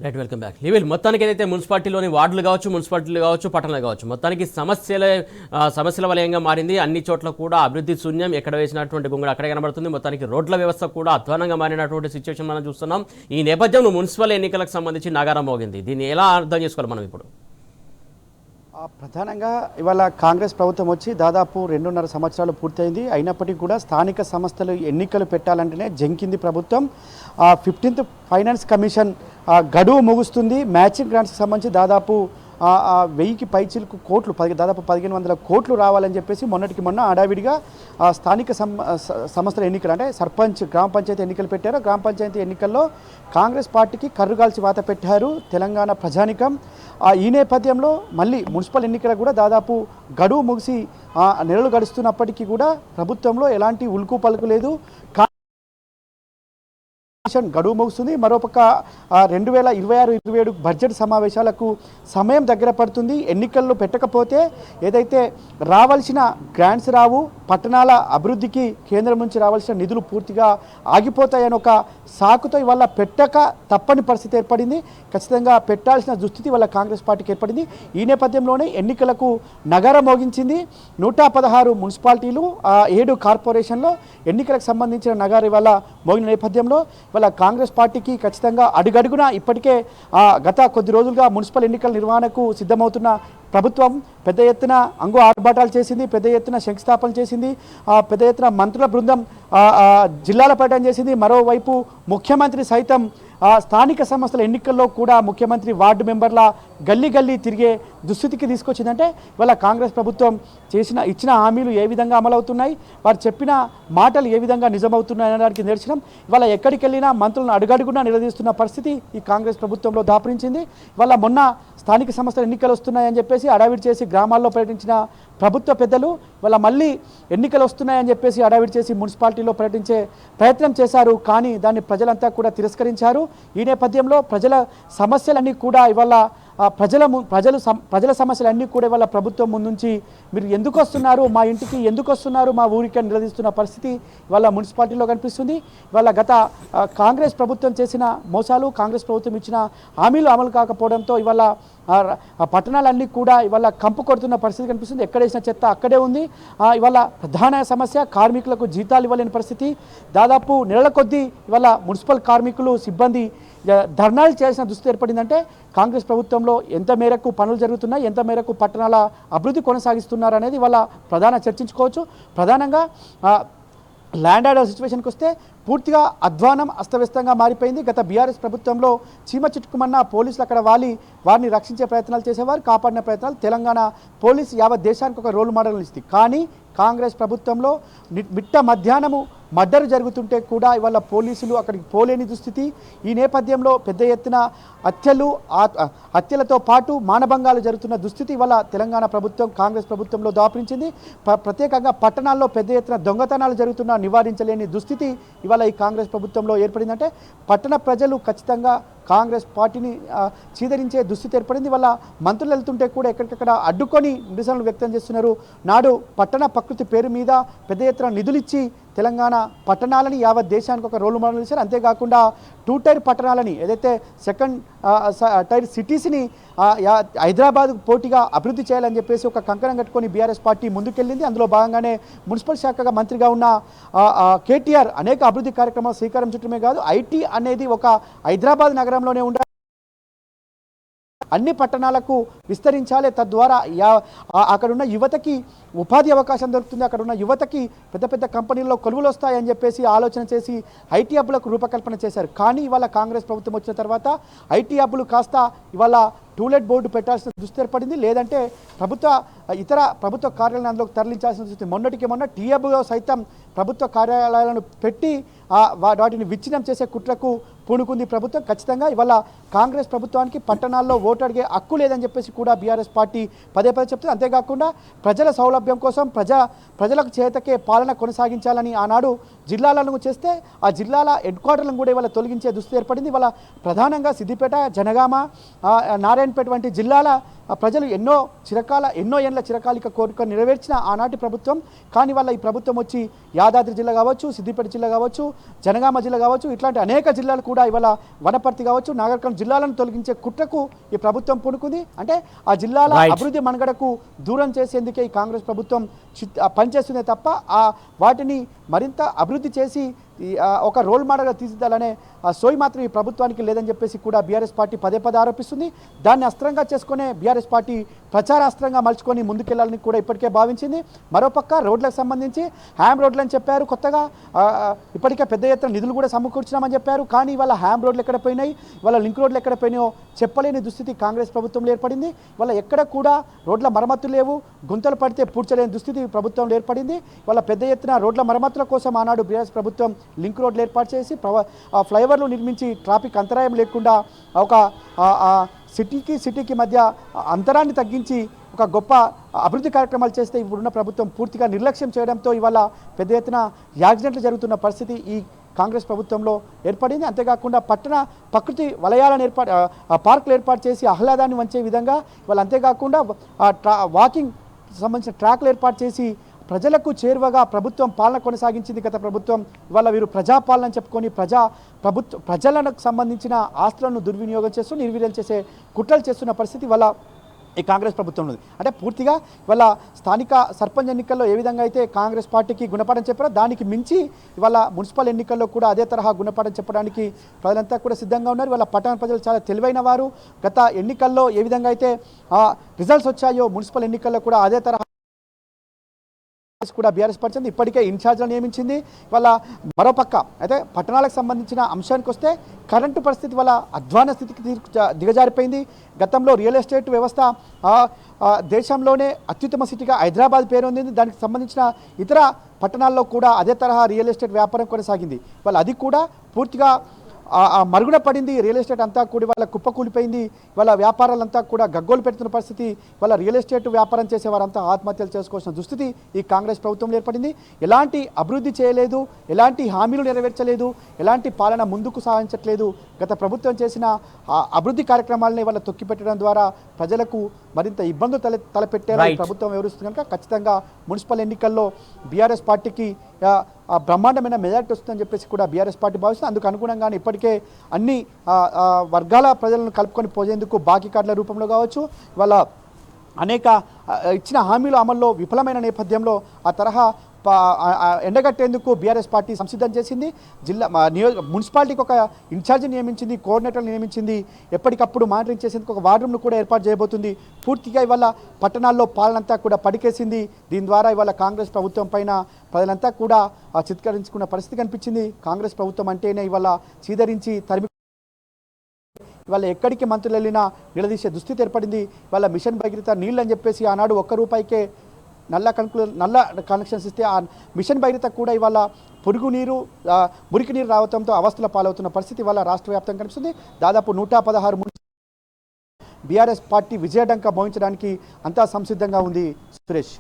Right, welcome back. లీవిల్ మొత్తానికి ఏదైతే మున్సిపాలిటీలోని వార్డులు కావచ్చు పట్టణాలు కావచ్చు మొత్తానికి సమస్యల వలయంగా మారింది. అన్ని చోట్ల కూడా అభివృద్ధి శూన్యం, ఎక్కడ వేసినటువంటి గుంగడు అక్కడే కనబడుతుంది. మొత్తానికి రోడ్ల వ్యవస్థ కూడా అధ్వానంగా మారినటువంటి సిచ్యువేషన్ మనం చూస్తున్నాం. ఈ నేపథ్యంలో మున్సిపల్ ఎన్నికలకు సంబంధించి నగారం మోగింది. దీన్ని ఎలా అర్థం చేసుకోవాలి మనం ఇప్పుడు? ప్రధానంగా ఇవాళ కాంగ్రెస్ ప్రభుత్వం వచ్చి దాదాపు 2.5 సంవత్సరాలు పూర్తయింది. అయినప్పటికీ కూడా స్థానిక సంస్థలు ఎన్నికలు పెట్టాలంటేనే జంకింది ప్రభుత్వం. 15th ఫైనాన్స్ కమిషన్ గడువు ముగుస్తుంది. మ్యాచింగ్ గ్రాంట్స్కి సంబంధించి దాదాపు 1000కి పైచిలకు కోట్లు, దాదాపు 1500 కోట్లు రావాలని చెప్పేసి మొన్నటికి మొన్న హడావిడిగా స్థానిక సంస్థల ఎన్నికలు అంటే సర్పంచ్, గ్రామ పంచాయతీ ఎన్నికలు పెట్టారు. గ్రామ పంచాయతీ ఎన్నికల్లో కాంగ్రెస్ పార్టీకి కర్రుగాల్చి వాత పెట్టారు తెలంగాణ ప్రజానికం. ఈ నేపథ్యంలో మళ్ళీ మున్సిపల్ ఎన్నికలకు కూడా దాదాపు గడువు ముగిసి నెలలు గడుస్తున్నప్పటికీ కూడా ప్రభుత్వంలో ఎలాంటి ఉలుకు పలుకు లేదు. గడువు ముగుస్తుంది. మరోపక్క 2026-27 బడ్జెట్ సమావేశాలకు సమయం దగ్గర పడుతుంది. ఎన్నికల్లో పెట్టకపోతే ఏదైతే రావాల్సిన గ్రాంట్స్ రావు, పట్టణాల అభివృద్ధికి కేంద్రం నుంచి రావాల్సిన నిధులు పూర్తిగా ఆగిపోతాయని ఒక సాకుతో ఇవాళ పెట్టక తప్పని పరిస్థితి ఏర్పడింది. ఖచ్చితంగా పెట్టాల్సిన దుస్థితి వల్ల కాంగ్రెస్ పార్టీకి ఏర్పడింది. ఈ నేపథ్యంలోనే ఎన్నికలకు నగరం మోగించింది. 116 మున్సిపాలిటీలు, 7 కార్పొరేషన్లో ఎన్నికలకు సంబంధించిన నగరం ఇవాళ మోగిన నేపథ్యంలో ఇవాళ కాంగ్రెస్ పార్టీకి ఖచ్చితంగా అడుగడుగున ఇప్పటికే గత కొద్ది రోజులుగా మున్సిపల్ ఎన్నికల నిర్వహణకు సిద్ధమవుతున్న ప్రభుత్వం పెద్ద ఎత్తున ఆర్భాటాలు చేసింది, పెద్ద ఎత్తున శంకుస్థాపన చేసింది, పెద్ద ఎత్తున మంత్రుల బృందం జిల్లాల పర్యటన చేసింది. మరోవైపు ముఖ్యమంత్రి సైతం స్థానిక సంస్థల ఎన్నికల్లో కూడా ముఖ్యమంత్రి వార్డు మెంబర్ల గల్లీ తిరిగే దుస్థితికి తీసుకొచ్చిందంటే ఇవాళ కాంగ్రెస్ ప్రభుత్వం ఇచ్చిన హామీలు ఏ విధంగా అమలవుతున్నాయి, వారు చెప్పిన మాటలు ఏ విధంగా నిజమవుతున్నాయి అనడానికి నిదర్శనం. ఇవాళ ఎక్కడికి వెళ్ళినా మంత్రులను అడుగడుగునా నిలదీస్తున్న పరిస్థితి ఈ కాంగ్రెస్ ప్రభుత్వంలో దాపురించింది. ఇవాళ మొన్న స్థానిక సంస్థల ఎన్నికలు వస్తున్నాయని చెప్పేసి అడావిడి చేసి గ్రామాల్లో పర్యటించిన ప్రభుత్వ పెద్దలు ఇవాళ మళ్ళీ ఎన్నికలు వస్తున్నాయని చెప్పేసి అడావిడి చేసి మున్సిపాలిటీలో పర్యటించే ప్రయత్నం చేశారు. కానీ దాన్ని ప్రజలంతా కూడా తిరస్కరించారు. ఈ నేపథ్యంలో ప్రజల సమస్యలన్నీ కూడా ఇవాళ ప్రజల సమస్యలన్నీ కూడా ఇవాళ ప్రభుత్వం ముందుంచి మీరు ఎందుకు వస్తున్నారు, మా ఇంటికి ఎందుకు వస్తున్నారు, మా ఊరికి నిలదీస్తున్న పరిస్థితి ఇవాళ మున్సిపాలిటీలో కనిపిస్తుంది. ఇవాళ గత కాంగ్రెస్ ప్రభుత్వం చేసిన మోసాలు, కాంగ్రెస్ ప్రభుత్వం ఇచ్చిన హామీలు అమలు కాకపోవడంతో ఇవాళ పట్టణాలన్నీ కూడా ఇవాళ కంపు కొడుతున్న పరిస్థితి కనిపిస్తుంది. ఎక్కడేసిన చెత్త అక్కడే ఉంది. ఇవాళ ప్రధాన సమస్య కార్మికులకు జీతాలు ఇవ్వలేని పరిస్థితి. దాదాపు నెలల కొద్దీ ఇవాళ మున్సిపల్ కార్మికులు, సిబ్బంది ధర్నాలు చేయాల్సిన దుస్థితి ఏర్పడిందంటే కాంగ్రెస్ ప్రభుత్వంలో ఎంత మేరకు పనులు జరుగుతున్నాయి, ఎంత మేరకు పట్టణాల అభివృద్ధి కొనసాగిస్తున్నారు అనేది ఇవాళ ప్రధాన చర్చించుకోవచ్చు. ప్రధానంగా ల్యాండ్ ఆర్డర్ సిచ్యువేషన్కి వస్తే పూర్తిగా అధ్వానం, అస్తవ్యస్తంగా మారిపోయింది. గత బీఆర్ఎస్ ప్రభుత్వంలో చీమ చిట్టుకుమన్న పోలీసులు అక్కడ వారిని రక్షించే ప్రయత్నాలు చేసేవారు, కాపాడిన ప్రయత్నాలు. తెలంగాణ పోలీసు యావత్ దేశానికి ఒక రోల్ మోడల్ ఇస్తుంది. కానీ కాంగ్రెస్ ప్రభుత్వంలో మిట్ట మధ్యాహ్నము మర్డర్ జరుగుతుంటే కూడా ఇవాళ పోలీసులు అక్కడికి పోలేని దుస్థితి. ఈ నేపథ్యంలో పెద్ద ఎత్తున హత్యలతో పాటు మానభంగాలు జరుగుతున్న దుస్థితి ఇవాళ తెలంగాణ ప్రభుత్వం, కాంగ్రెస్ ప్రభుత్వంలో దాపురించింది. ప్రత్యేకంగా పట్టణాల్లో పెద్ద ఎత్తున దొంగతనాలు జరుగుతున్నా నివారించలేని దుస్థితి ఇవాళ ఈ కాంగ్రెస్ ప్రభుత్వంలో ఏర్పడిందంటే పట్టణ ప్రజలు ఖచ్చితంగా కాంగ్రెస్ పార్టీని చీదరించే దుస్థితి ఏర్పడింది. వల్ల మంత్రులు వెళ్తుంటే కూడా ఎక్కడికక్కడ అడ్డుకొని నిరసనలు వ్యక్తం చేస్తున్నారు. నాడు పట్టణ ప్రకృతి పేరు మీద పెద్ద ఎత్తున నిధులిచ్చి తెలంగాణ పట్టణాలని యావత్ దేశానికి ఒక రోల్ మోడల్ చేశారు. అంతేకాకుండా 2 టైర్ పట్టణాలని, ఏదైతే 2nd టైర్ సిటీస్ని హైదరాబాద్కు పోటీగా అభివృద్ధి చేయాలని చెప్పేసి ఒక కంకణం కట్టుకొని బీఆర్ఎస్ పార్టీ ముందుకెళ్ళింది. అందులో భాగంగానే మున్సిపల్ శాఖగా మంత్రిగా ఉన్న కేటీఆర్ అనేక అభివృద్ధి కార్యక్రమాలు శ్రీకారం చుట్టమే కాదు, ఐటీ అనేది ఒక హైదరాబాద్ నగరంలోనే ఉండాలి, అన్ని పట్టణాలకు విస్తరించాలి, తద్వారా అక్కడున్న యువతకి ఉపాధి అవకాశం దొరుకుతుంది, అక్కడున్న యువతకి పెద్ద పెద్ద కంపెనీల్లో కొలువులు వస్తాయని చెప్పేసి ఆలోచన చేసి ఐటీ హబ్బులకు రూపకల్పన చేశారు. కానీ ఇవాళ కాంగ్రెస్ ప్రభుత్వం వచ్చిన తర్వాత ఐటీ హబ్బులు కాస్త ఇవాళ టూలెట్ బోర్డు పెట్టాల్సిన దుస్థితి ఏర్పడింది. లేదంటే ఇతర ప్రభుత్వ కార్యాలయాలను అందులోకి తరలించాల్సిన దుస్థితి. మొన్నటికి మొన్న టీ హబ్లో సైతం ప్రభుత్వ కార్యాలయాలను పెట్టి వాటిని విచ్ఛిన్నం చేసే కుట్రకు పూనుకుంది ప్రభుత్వం. ఖచ్చితంగా ఇవాళ కాంగ్రెస్ ప్రభుత్వానికి పట్టణాల్లో ఓటు అడిగే హక్కు లేదని చెప్పేసి కూడా బీఆర్ఎస్ పార్టీ పదే చెప్తుంది. అంతేకాకుండా ప్రజల సౌలభ్యం కోసం ప్రజలకు చేతకే పాలన కొనసాగించాలని ఆనాడు జిల్లాలను చేస్తే ఆ జిల్లాల హెడ్ క్వార్టర్లను కూడా ఇవాళ తొలగించే దుస్థితి ఏర్పడింది. ఇవాళ ప్రధానంగా సిద్దిపేట, జనగామ, నారాయణపేట వంటి జిల్లాల ప్రజలు ఎన్నో ఏళ్ల చిరకాలిక కోరిక నెరవేర్చిన ఆనాటి ప్రభుత్వం. కానీ వాళ్ళ ఈ ప్రభుత్వం వచ్చి యాదాద్రి జిల్లా కావచ్చు, సిద్దిపేట జిల్లా కావచ్చు, జనగామ జిల్లా కావచ్చు, ఇట్లాంటి అనేక జిల్లాలు కూడా ఇవాళ వనపర్తి కావచ్చు, నాగర్కర్నూలు జిల్లాలను తొలగించే కుట్రకు ఈ ప్రభుత్వం పూనుకుంది. అంటే ఆ జిల్లాల అభివృద్ధి మనుగడకు దూరం చేసేందుకే ఈ కాంగ్రెస్ ప్రభుత్వం పనిచేస్తుందే తప్ప వాటిని మరింత అభివృద్ధి చేసి ఒక రోల్ మోడల్గా తీర్చిదిద్దాలనే సోయి మాత్రం ఈ ప్రభుత్వానికి లేదని చెప్పేసి కూడా బీఆర్ఎస్ పార్టీ పదే ఆరోపిస్తుంది. దాన్ని అస్త్రంగా చేసుకునే బీఆర్ఎస్ పార్టీ ప్రచారాస్త్రంగా మలుచుకొని ముందుకెళ్లాలని కూడా ఇప్పటికే భావించింది. మరోపక్క రోడ్లకు సంబంధించి హ్యామ్ రోడ్లని చెప్పారు కొత్తగా, ఇప్పటికే పెద్ద ఎత్తున నిధులు కూడా సమకూర్చినామని చెప్పారు. కానీ వాళ్ళ హ్యామ్ రోడ్లు ఎక్కడ పోయినాయి, వాళ్ళ లింక్ రోడ్లు ఎక్కడ పోయినాయో చెప్పలేని దుస్థితి కాంగ్రెస్ ప్రభుత్వంలో ఏర్పడింది. వాళ్ళ ఎక్కడ కూడా రోడ్ల మరమ్మతులు లేవు, గుంతలు పడితే పూడ్చలేని దుస్థితి ప్రభుత్వంలో ఏర్పడింది. వాళ్ళ పెద్ద ఎత్తున రోడ్ల మరమ్మతుల కోసం ఆనాడు బీఆర్ఎస్ ప్రభుత్వం లింక్ రోడ్లు ఏర్పాటు చేసి ఫ్లైఓవర్లు నిర్మించి ట్రాఫిక్ అంతరాయం లేకుండా ఒక సిటీకి మధ్య అంతరాన్ని తగ్గించి ఒక గొప్ప అభివృద్ధి కార్యక్రమాలు చేస్తే ఇప్పుడున్న ప్రభుత్వం పూర్తిగా నిర్లక్ష్యం చేయడంతో ఇవాళ పెద్ద ఎత్తున యాక్సిడెంట్లు జరుగుతున్న పరిస్థితి ఈ కాంగ్రెస్ ప్రభుత్వంలో ఏర్పడింది. అంతేకాకుండా పట్టణ ప్రకృతి వలయాలను పార్కులు ఏర్పాటు చేసి ఆహ్లాదాన్ని వంచే విధంగా ఇవాళ అంతేకాకుండా వాకింగ్ సంబంధించిన ట్రాక్లు ఏర్పాటు చేసి ప్రజలకు చేరువగా ప్రభుత్వం పాలన కొనసాగించింది గత ప్రభుత్వం. ఇవాళ వీరు ప్రజాపాలన చెప్పుకొని ప్రజలకు సంబంధించిన ఆస్తులను దుర్వినియోగం చేస్తూ నిర్వీర్యం చేసే కుట్రలు చేస్తున్న పరిస్థితి ఇవాళ ఈ కాంగ్రెస్ ప్రభుత్వం ఉంది. అంటే పూర్తిగా ఇవాళ స్థానిక సర్పంచ్ ఎన్నికల్లో ఏ విధంగా అయితే కాంగ్రెస్ పార్టీకి గుణపాఠం చెప్పారో దానికి మించి ఇవాళ మున్సిపల్ ఎన్నికల్లో కూడా అదే తరహా గుణపాఠం చెప్పడానికి ప్రజలంతా కూడా సిద్ధంగా ఉన్నారు. ఇవాళ పట్టణ ప్రజలు చాలా తెలివైన వారు. గత ఎన్నికల్లో ఏ విధంగా అయితే రిజల్ట్స్ వచ్చాయో మున్సిపల్ ఎన్నికల్లో కూడా అదే తరహా కూడా బీఆర్ఎస్ పరిచింది. ఇప్పటికే ఇన్ఛార్జ్లను నియమించింది. వాళ్ళ మరోపక్క అయితే పట్టణాలకు సంబంధించిన అంశానికి వస్తే కరెంటు పరిస్థితి వల్ల అధ్వాన స్థితికి దిగజారిపోయింది. గతంలో రియల్ ఎస్టేట్ వ్యవస్థ దేశంలోనే అత్యుత్తమ సిటీగా హైదరాబాద్ పేరు ఉంది. దానికి సంబంధించిన ఇతర పట్టణాల్లో కూడా అదే తరహా రియల్ ఎస్టేట్ వ్యాపారం కొనసాగింది. వాళ్ళు అది కూడా పూర్తిగా మరుగున పడింది. రియల్ ఎస్టేట్ అంతా కూడా వాళ్ళ కుప్పకూలిపోయింది. వాళ్ళ వ్యాపారాలంతా కూడా గగ్గోలు పెడుతున్న పరిస్థితి. వాళ్ళ రియల్ ఎస్టేట్ వ్యాపారం చేసేవారంతా ఆత్మహత్యలు చేసుకోవాల్సిన దుస్థితి ఈ కాంగ్రెస్ ప్రభుత్వంలో ఏర్పడింది. ఎలాంటి అభివృద్ధి చేయలేదు, ఎలాంటి హామీలు నెరవేర్చలేదు, ఎలాంటి పాలన ముందుకు సాగించట్లేదు. గత ప్రభుత్వం చేసిన అభివృద్ధి కార్యక్రమాలని వాళ్ళ తొక్కిపెట్టడం ద్వారా ప్రజలకు మరింత ఇబ్బందులు తలపెట్టేలా ప్రభుత్వం వివరిస్తుంది. కనుక ఖచ్చితంగా మున్సిపల్ ఎన్నికల్లో బీఆర్ఎస్ పార్టీకి బ్రహ్మాండమైన మెజారిటీ వస్తుందని చెప్పేసి కూడా బీఆర్ఎస్ పార్టీ భావిస్తుంది. అందుకు అనుగుణంగానే ఇప్పటికే అన్ని వర్గాల ప్రజలను కలుపుకొని పోయేందుకు బాకీ కార్డుల రూపంలో కావచ్చు, వాళ్ళ అనేక ఇచ్చిన హామీల అమల్లో విఫలమైన నేపథ్యంలో ఆ తరహా ఎండగట్టేందుకు బీఆర్ఎస్ పార్టీ సంసిద్ధం చేసింది. మున్సిపాలిటీకి ఒక ఇన్ఛార్జి నియమించింది, కోఆర్డినేటర్లు నియమించింది. ఎప్పటికప్పుడు మానిటరింగ్ చేసేందుకు ఒక వార్ రూమ్ను కూడా ఏర్పాటు చేయబోతుంది. పూర్తిగా ఇవాళ పట్టణాల్లో పాలనంతా కూడా పడికేసింది. దీని ద్వారా ఇవాళ కాంగ్రెస్ ప్రభుత్వం పైన ప్రజలంతా కూడా చిత్కరించుకున్న పరిస్థితి కనిపించింది. కాంగ్రెస్ ప్రభుత్వం అంటేనే ఇవాళ చీదరించి ఇవాళ ఎక్కడికి మంత్రులు వెళ్ళినా నిలదీసే దుస్థితి ఏర్పడింది. ఇవాళ మిషన్ భగీరథ నీళ్ళు అని చెప్పేసి ఆనాడు ₹1 నల్ల కనెక్షన్స్ ఇస్తే ఆ మిషన్ భగీరథ కూడా ఇవాళ మురికి నీరు రావడంతో అవస్థల పాలవుతున్న పరిస్థితి ఇవాళ రాష్ట్ర వ్యాప్తంగా కనిపిస్తుంది. దాదాపు 116 బీఆర్ఎస్ పార్టీ విజయడంక మోహించడానికి అంతా సంసిద్ధంగా ఉంది. సురేష్.